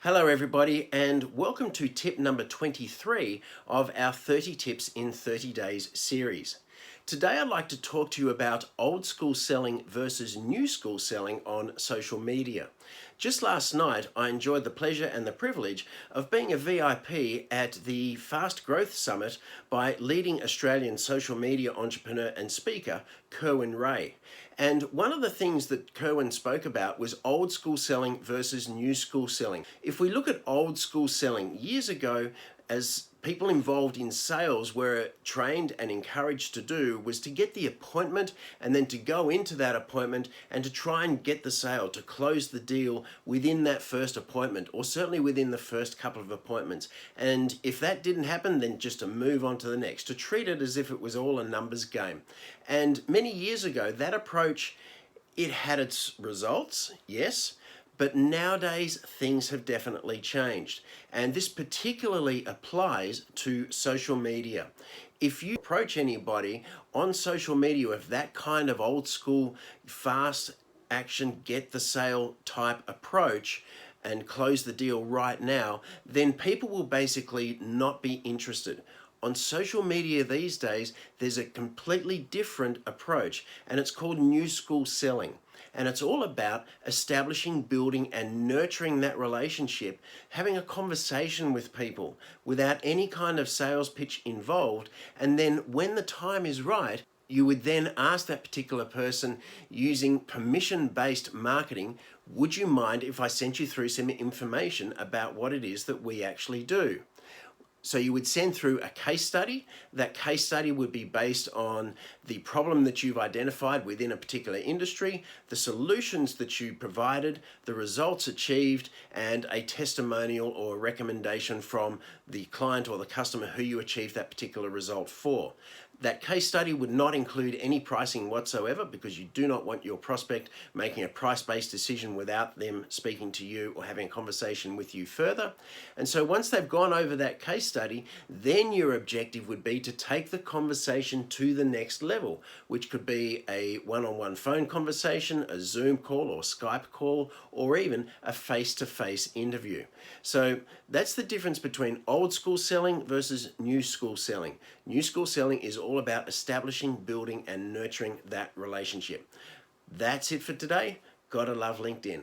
Hello everybody, and welcome to tip number 23 of our 30 tips in 30 days series. Today I'd like to talk to you about old school selling versus new school selling on social media. Just last night I enjoyed the pleasure and the privilege of being a VIP at the Fast Growth Summit by leading Australian social media entrepreneur and speaker Kerwin Ray. And one of the things that Kerwin spoke about was old school selling versus new school selling. If we look at old school selling, years ago, as people involved in sales were trained and encouraged to do, was to get the appointment and then to go into that appointment and to try and get the sale, to close the deal within that first appointment, or certainly within the first couple of appointments. And if that didn't happen, then just to move on to the next, to treat it as if it was all a numbers game. And many years ago, that approach, it had its results, yes, but nowadays things have definitely changed. And this particularly applies to social media. If you approach anybody on social media with that kind of old school, fast action, get the sale type approach, and close the deal right now, then people will basically not be interested. On social media these days, there's a completely different approach, and it's called new school selling. And it's all about establishing, building, and nurturing that relationship, having a conversation with people without any kind of sales pitch involved. And then when the time is right, you would then ask that particular person, using permission-based marketing, would you mind if I sent you through some information about what it is that we actually do? So you would send through a case study. That case study would be based on the problem that you've identified within a particular industry, the solutions that you provided, the results achieved, and a testimonial or a recommendation from the client or the customer who you achieved that particular result for. That case study would not include any pricing whatsoever, because you do not want your prospect making a price-based decision without them speaking to you or having a conversation with you further. And so once they've gone over that case study, then your objective would be to take the conversation to the next level, which could be a one-on-one phone conversation, a Zoom call or Skype call, or even a face-to-face interview. So that's the difference between old school selling versus new school selling. New school selling is all about establishing, building, and nurturing that relationship. That's it for today. Gotta love LinkedIn.